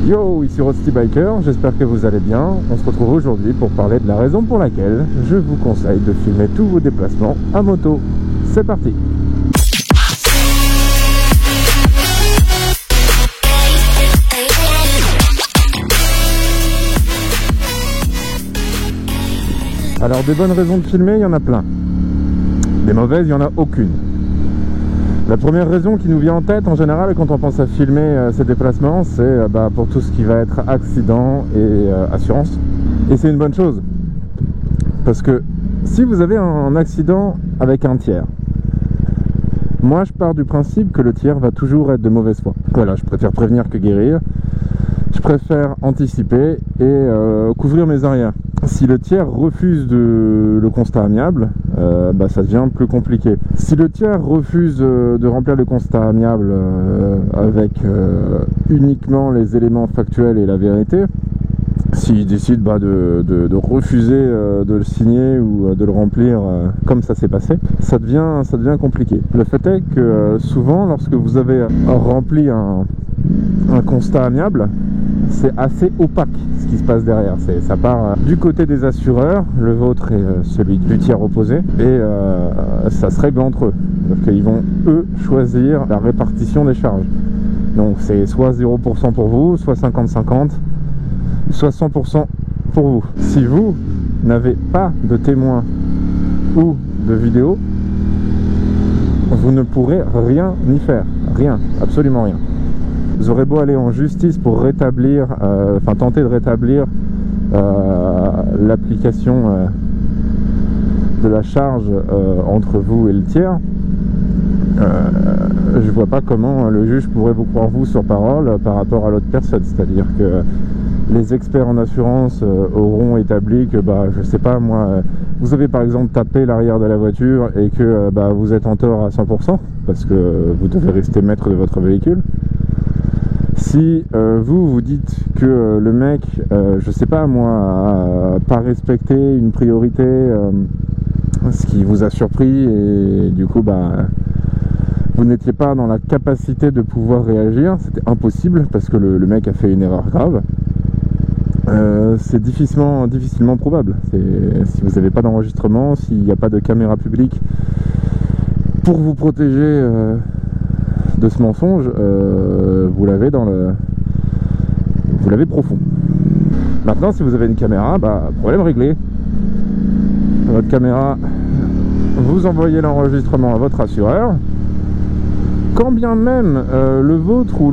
Yo, ici Rusty Biker, j'espère que vous allez bien. On se retrouve aujourd'hui pour parler de la raison pour laquelle je vous conseille de filmer tous vos déplacements à moto. C'est parti! Alors des bonnes raisons de filmer, il y en a plein. Des mauvaises, il n'y en a aucune. La première raison qui nous vient en tête en général quand on pense à filmer ces déplacements, c'est pour tout ce qui va être accident et assurance. Et c'est une bonne chose. Parce que si vous avez un accident avec un tiers, moi je pars du principe que le tiers va toujours être de mauvaise foi. Voilà, je préfère prévenir que guérir. Je préfère anticiper et couvrir mes arrières. Si le tiers refuse le constat amiable, ça devient plus compliqué. Si le tiers refuse de remplir le constat amiable avec uniquement les éléments factuels et la vérité, s'il décide de refuser de le signer ou de le remplir comme ça s'est passé, ça devient compliqué. Le fait est que souvent, lorsque vous avez rempli un constat amiable, c'est assez opaque ce qui se passe derrière. Ça part du côté des assureurs, le vôtre et celui du tiers opposé, et ça se règle entre eux. Donc ils vont eux choisir la répartition des charges. Donc c'est soit 0% pour vous, soit 50-50, soit 100% pour vous. Si vous n'avez pas de témoins ou de vidéo, vous ne pourrez rien y faire. Rien, absolument rien. Vous aurez beau aller en justice pour rétablir, tenter de rétablir l'application de la charge entre vous et le tiers, je vois pas comment le juge pourrait vous croire vous sur parole par rapport à l'autre personne. C'est-à-dire que les experts en assurance auront établi que, je sais pas moi, vous avez par exemple tapé l'arrière de la voiture et que vous êtes en tort à 100% parce que vous devez rester maître de votre véhicule. Si vous dites que le mec, je sais pas moi, a pas respecté une priorité, ce qui vous a surpris et du coup vous n'étiez pas dans la capacité de pouvoir réagir, c'était impossible parce que le mec a fait une erreur grave, c'est difficilement probable. Si vous n'avez pas d'enregistrement, s'il n'y a pas de caméra publique pour vous protéger de ce mensonge, vous l'avez profond. Maintenant, si vous avez une caméra, problème réglé. Votre caméra, vous envoyez l'enregistrement à votre assureur. Quand bien même le vôtre ou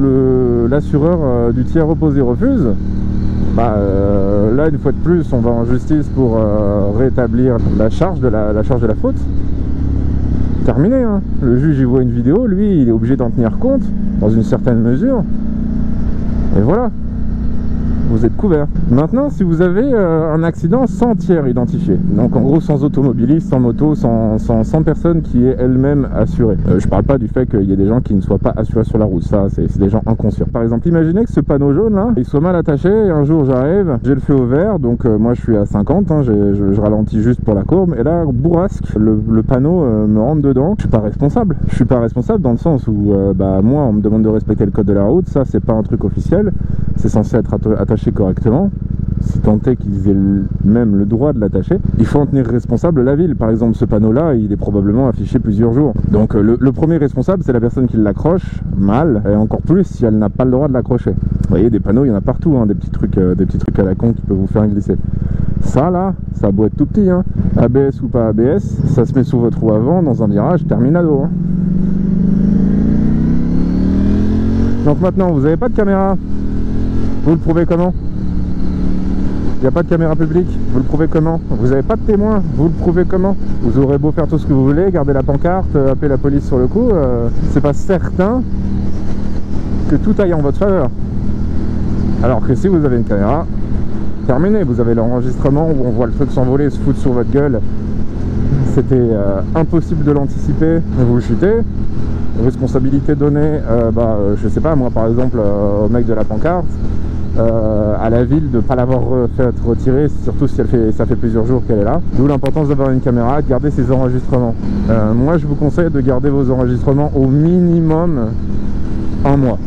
l'assureur du tiers opposé refuse, là une fois de plus, on va en justice pour rétablir la charge de la faute. Terminé, hein. Le juge il voit une vidéo, lui il est obligé d'en tenir compte dans une certaine mesure et voilà, vous êtes couvert. Maintenant, si vous avez un accident sans tiers identifié, donc en gros sans automobiliste, sans moto, sans personne qui est elle-même assurée, je parle pas du fait qu'il y ait des gens qui ne soient pas assurés sur la route, ça c'est des gens inconscients. Par exemple, imaginez que ce panneau jaune là, il soit mal attaché et un jour j'arrive, j'ai le feu au vert, donc moi je suis à 50, hein, je ralentis juste pour la courbe et là bourrasque, le panneau me rentre dedans. Je suis pas responsable. Je suis pas responsable dans le sens où moi on me demande de respecter le code de la route, ça c'est pas un truc officiel, c'est censé être attaché correctement. Si tant est qu'ils aient même le droit de l'attacher, il faut en tenir responsable la ville. Par exemple, ce panneau-là, il est probablement affiché plusieurs jours. Donc le premier responsable, c'est la personne qui l'accroche mal, et encore plus si elle n'a pas le droit de l'accrocher. Vous voyez, des panneaux, il y en a partout, hein, des petits trucs à la con qui peuvent vous faire glisser. Ça là, ça a beau être tout petit, hein. ABS ou pas ABS, ça se met sous votre roue avant dans un virage terminado. Hein. Donc maintenant, vous n'avez pas de caméra. Vous le prouvez comment? Il n'y a pas de caméra publique, vous le prouvez comment? Vous n'avez pas de témoin, vous le prouvez comment? Vous aurez beau faire tout ce que vous voulez, garder la pancarte, appeler la police sur le coup, c'est pas certain que tout aille en votre faveur. Alors que si vous avez une caméra, terminé, vous avez l'enregistrement où on voit le truc s'envoler, se foutre sur votre gueule. C'était impossible de l'anticiper, vous chutez. Responsabilité donnée, je sais pas, moi par exemple, au mec de la pancarte, à la ville de ne pas l'avoir fait retirer, surtout si ça fait plusieurs jours qu'elle est là. D'où l'importance d'avoir une caméra, de garder ses enregistrements. Moi je vous conseille de garder vos enregistrements au minimum un mois.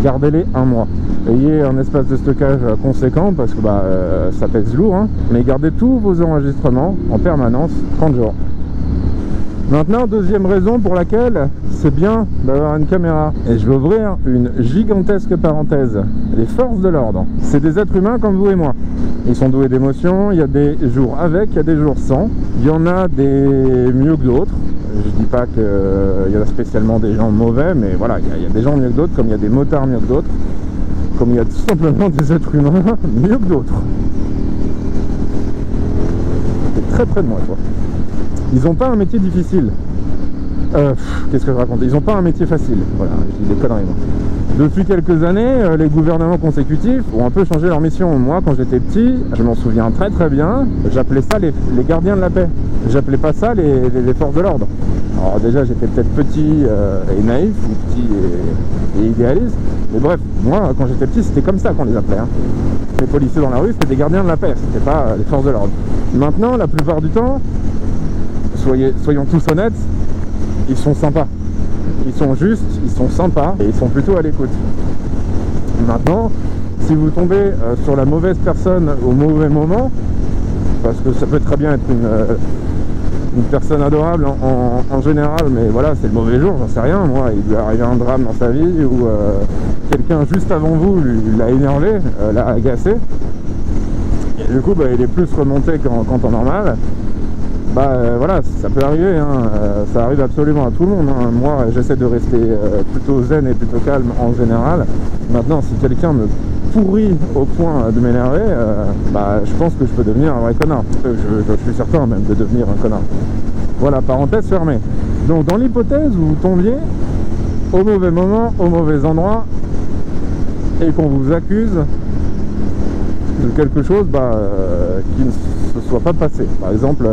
Gardez-les un mois. ayez un espace de stockage conséquent parce que ça pèse lourd, hein. Mais gardez tous vos enregistrements en permanence 30 jours. Maintenant, deuxième raison pour laquelle c'est bien d'avoir une caméra. Et je vais ouvrir une gigantesque parenthèse. Les forces de l'ordre, c'est des êtres humains comme vous et moi. Ils sont doués d'émotions, il y a des jours avec, il y a des jours sans. Il y en a des mieux que d'autres. Je dis pas qu'il y a spécialement des gens mauvais, mais voilà, il y a des gens mieux que d'autres, comme il y a des motards mieux que d'autres, comme il y a tout simplement des êtres humains mieux que d'autres. C'est très près de moi, toi. Ils n'ont pas un métier difficile. Qu'est-ce que je raconte? Ils n'ont pas un métier facile. Voilà, je dis des conneries, moi. Depuis quelques années, les gouvernements consécutifs ont un peu changé leur mission. Moi, quand j'étais petit, je m'en souviens très très bien, j'appelais ça les gardiens de la paix. J'appelais pas ça les forces de l'ordre. Alors déjà, j'étais peut-être petit et naïf, ou petit et idéaliste. Mais bref, moi, quand j'étais petit, c'était comme ça qu'on les appelait. Hein. Les policiers dans la rue, c'était des gardiens de la paix, c'était pas les forces de l'ordre. Maintenant, la plupart du temps, soyons tous honnêtes, ils sont sympas. Ils sont justes, ils sont sympas et ils sont plutôt à l'écoute. Maintenant, si vous tombez sur la mauvaise personne au mauvais moment, parce que ça peut très bien être une personne adorable en général, mais voilà, c'est le mauvais jour, j'en sais rien, moi, il lui est arrivé un drame dans sa vie, ou quelqu'un juste avant vous l'a énervé, l'a agacé, et du coup, il est plus remonté qu'en temps normal. Voilà, ça peut arriver, hein. Ça arrive absolument à tout le monde, hein. Moi j'essaie de rester plutôt zen et plutôt calme en général. Maintenant, si quelqu'un me pourrit au point de m'énerver, je pense que je peux devenir un vrai connard. Je suis certain même de devenir un connard. Voilà, parenthèse fermée. Donc dans l'hypothèse où vous tombiez au mauvais moment, au mauvais endroit, et qu'on vous accuse de quelque chose qui ne se soit pas passé. Par exemple,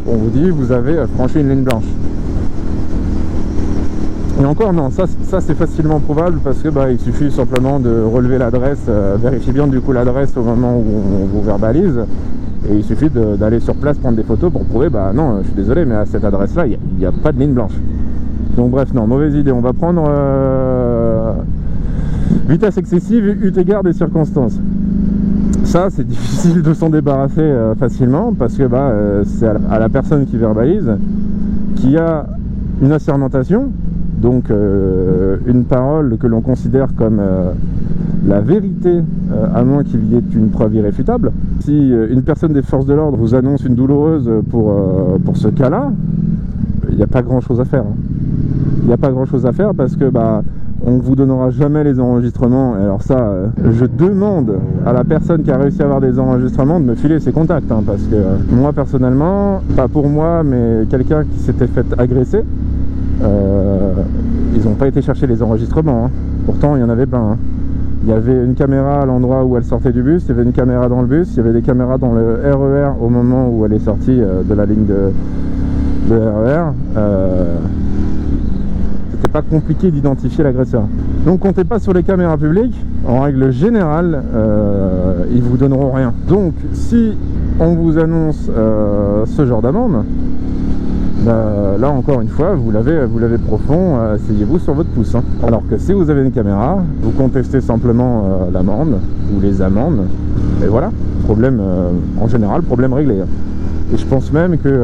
on vous dit vous avez franchi une ligne blanche. Et encore non, ça c'est facilement prouvable parce que il suffit simplement de relever l'adresse, vérifier bien du coup l'adresse au moment où on vous verbalise, et il suffit d'aller sur place prendre des photos pour prouver non, je suis désolé, mais à cette adresse là il n'y a pas de ligne blanche. Donc bref, non, mauvaise idée. On va prendre vitesse excessive eu égard des circonstances. Ça, c'est difficile de s'en débarrasser facilement parce que c'est à la personne qui verbalise qui a une assermentation, donc une parole que l'on considère comme la vérité, à moins qu'il y ait une preuve irréfutable. Si une personne des forces de l'ordre vous annonce une douloureuse pour ce cas-là, il n'y a pas grand-chose à faire. Hein. Il n'y a pas grand-chose à faire parce que on ne vous donnera jamais les enregistrements. Et alors ça, je demande à la personne qui a réussi à avoir des enregistrements de me filer ses contacts, hein, parce que moi personnellement, pas pour moi, mais quelqu'un qui s'était fait agresser, ils n'ont pas été chercher les enregistrements, hein. Pourtant il y en avait plein, hein. Il y avait une caméra à l'endroit où elle sortait du bus, il y avait une caméra dans le bus, il y avait des caméras dans le RER au moment où elle est sortie de la ligne de RER. C'était pas compliqué d'identifier l'agresseur. Donc comptez pas sur les caméras publiques, en règle générale ils vous donneront rien. Donc si on vous annonce ce genre d'amende, là encore une fois vous l'avez profond, asseyez-vous sur votre pouce, hein. Alors que si vous avez une caméra, vous contestez simplement l'amende ou les amendes, et voilà, problème en général, problème réglé. Et je pense même que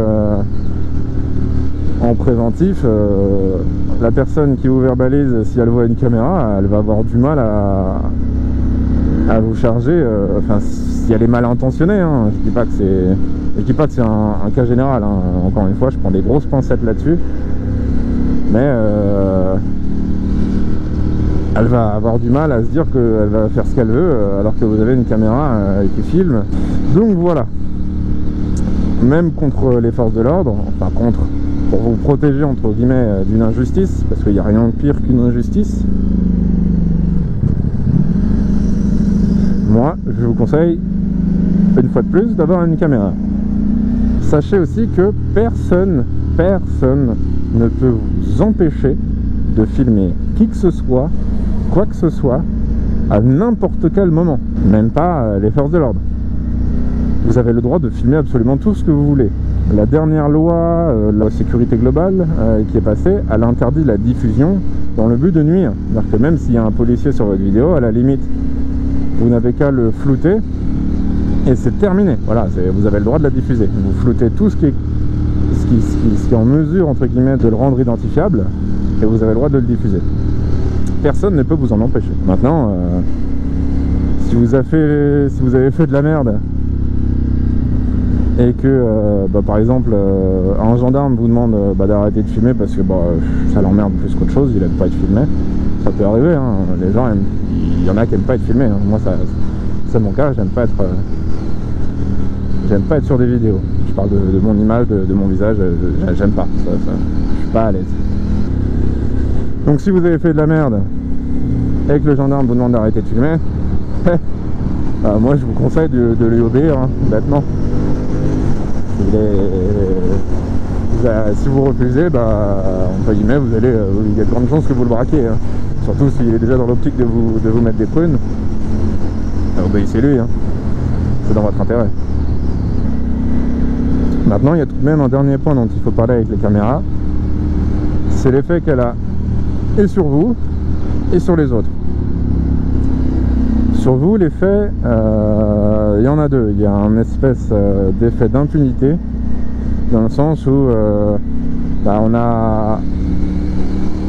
en préventif, la personne qui vous verbalise, si elle voit une caméra, elle va avoir du mal à vous charger, si elle est mal intentionnée, hein. Je dis pas que c'est un cas général, hein. Encore une fois, je prends des grosses pincettes là-dessus, mais elle va avoir du mal à se dire qu'elle va faire ce qu'elle veut alors que vous avez une caméra qui filme. Donc voilà, même contre les forces de l'ordre, enfin pour vous protéger entre guillemets d'une injustice, parce qu'il n'y a rien de pire qu'une injustice, moi je vous conseille une fois de plus d'avoir une caméra. Sachez aussi que personne ne peut vous empêcher de filmer qui que ce soit, quoi que ce soit, à n'importe quel moment, même pas les forces de l'ordre. Vous avez le droit de filmer absolument tout ce que vous voulez. La dernière loi, la sécurité globale qui est passée, elle interdit la diffusion dans le but de nuire. C'est-à-dire que même s'il y a un policier sur votre vidéo, à la limite, vous n'avez qu'à le flouter et c'est terminé. Voilà, vous avez le droit de la diffuser. Vous floutez tout ce qui est en mesure, entre guillemets, de le rendre identifiable, et vous avez le droit de le diffuser. Personne ne peut vous en empêcher. Maintenant, si vous avez fait de la merde et que par exemple un gendarme vous demande d'arrêter de filmer parce que ça l'emmerde plus qu'autre chose, il aime pas être filmé, ça peut arriver, hein. Les gens il y en a qui aiment pas être filmés, hein. Moi c'est mon cas, j'aime pas être sur des vidéos. Je parle de mon image, de mon visage, j'aime pas ça, je suis pas à l'aise. Donc si vous avez fait de la merde et que le gendarme vous demande d'arrêter de filmer, moi je vous conseille de lui obéir, hein, bêtement. Si vous refusez, entre guillemets, il y a de grandes chances que vous le braquez, hein. Surtout s'il est déjà dans l'optique de vous mettre des prunes. Obéissez-lui, hein. C'est dans votre intérêt. Maintenant, il y a tout de même un dernier point dont il faut parler avec les caméras, c'est l'effet qu'elle a et sur vous et sur les autres. Sur vous, l'effet, il y en a deux. Il y a un espèce d'effet d'impunité, dans le sens où on a...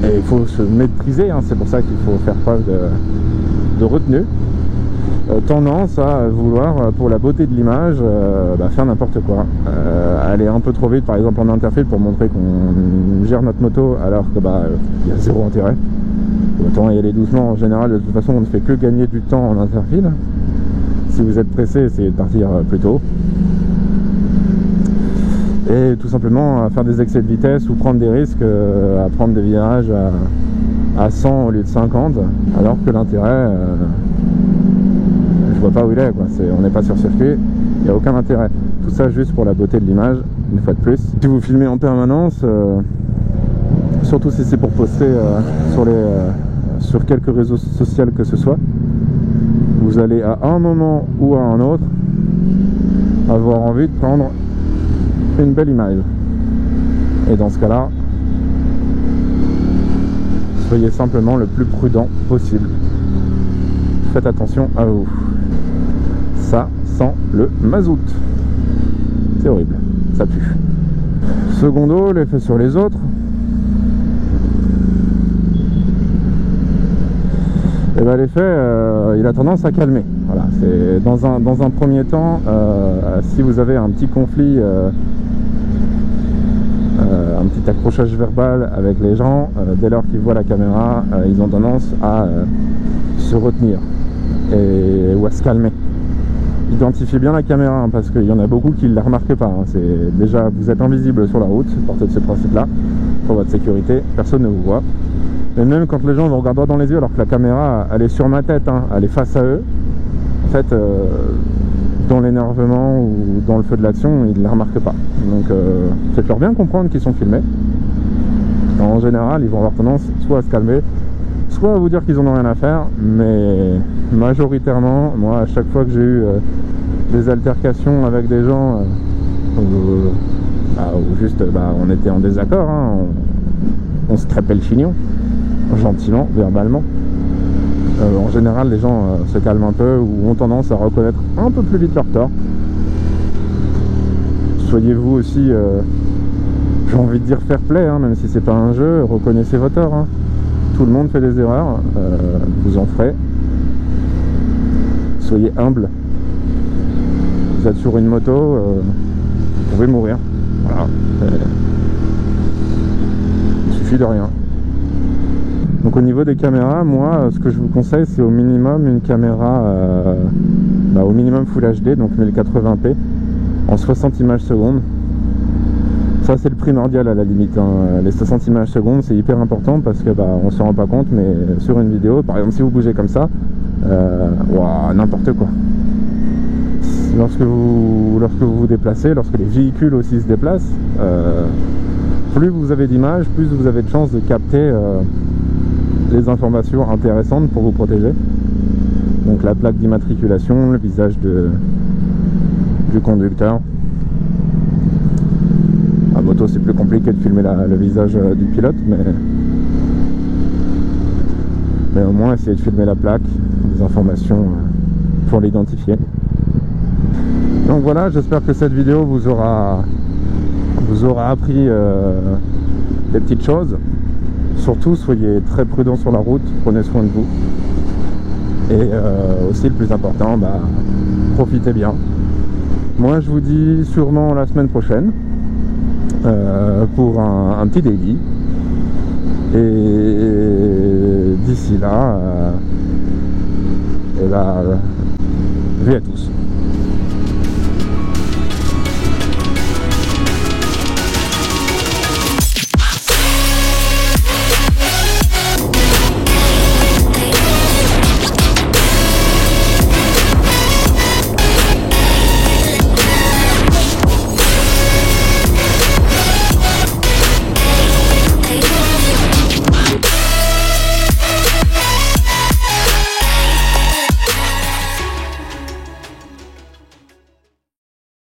Et il faut se maîtriser, hein, c'est pour ça qu'il faut faire preuve de retenue. Tendance à vouloir, pour la beauté de l'image, faire n'importe quoi. Aller un peu trop vite, par exemple en interfile, pour montrer qu'on gère notre moto, alors que il y a zéro intérêt. Autant y aller doucement. En général, de toute façon, on ne fait que gagner du temps en interfile. Si vous êtes pressé, essayez de partir plus tôt. Et tout simplement à faire des excès de vitesse ou prendre des risques, à prendre des virages à 100 au lieu de 50, alors que l'intérêt, je vois pas où il est, quoi. On n'est pas sur circuit, il n'y a aucun intérêt. Tout ça juste pour la beauté de l'image, une fois de plus. Si vous filmez en permanence, surtout si c'est pour poster sur quelques réseaux sociaux que ce soit, vous allez à un moment ou à un autre avoir envie de prendre une belle image. Et dans ce cas-là, soyez simplement le plus prudent possible. Faites attention à vous. Ça sent le mazout. C'est horrible, ça pue. Secondo, l'effet sur les autres. Et l'effet, il a tendance à calmer. Voilà, c'est dans un premier temps, si vous avez un petit conflit, un petit accrochage verbal avec les gens, dès lors qu'ils voient la caméra, ils ont tendance à se retenir ou à se calmer. Identifiez bien la caméra, hein, parce qu'il y en a beaucoup qui ne la remarquent pas, hein. Déjà, vous êtes invisible sur la route, partez de ce principe-là, pour votre sécurité, personne ne vous voit. Et même quand les gens vous regardent droit dans les yeux, alors que la caméra, elle est sur ma tête, hein, elle est face à eux, en fait, dans l'énervement ou dans le feu de l'action, ils ne la remarquent pas. Donc, faites-leur bien comprendre qu'ils sont filmés. En général, ils vont avoir tendance soit à se calmer, soit à vous dire qu'ils n'en ont rien à faire, mais majoritairement, moi, à chaque fois que j'ai eu des altercations avec des gens où juste on était en désaccord, hein, on se crêpait le chignon, gentiment, verbalement. En général, les gens se calment un peu ou ont tendance à reconnaître un peu plus vite leur tort. Soyez-vous aussi, j'ai envie de dire fair play, hein, même si c'est pas un jeu, reconnaissez vos torts, hein. Tout le monde fait des erreurs, vous en ferez. Soyez humble. Vous êtes sur une moto, vous pouvez mourir. Voilà. Il suffit de rien. Donc au niveau des caméras, moi, ce que je vous conseille, c'est au minimum une caméra, au minimum Full HD, donc 1080p, en 60 images secondes. Ça, c'est le primordial à la limite, hein. Les 60 images secondes, c'est hyper important parce que on se rend pas compte, mais sur une vidéo, par exemple, si vous bougez comme ça, n'importe quoi. Lorsque vous vous déplacez, lorsque les véhicules aussi se déplacent, plus vous avez d'images, plus vous avez de chances de capter les informations intéressantes pour vous protéger. Donc la plaque d'immatriculation, le visage du conducteur. À moto, c'est plus compliqué de filmer le visage du pilote, mais au moins essayez de filmer la plaque, des informations pour l'identifier. Donc voilà, j'espère que cette vidéo vous aura appris des petites choses. Surtout, soyez très prudents sur la route, prenez soin de vous. Et aussi le plus important, profitez bien. Moi je vous dis sûrement la semaine prochaine pour un petit daily. Et d'ici là, vue à tous.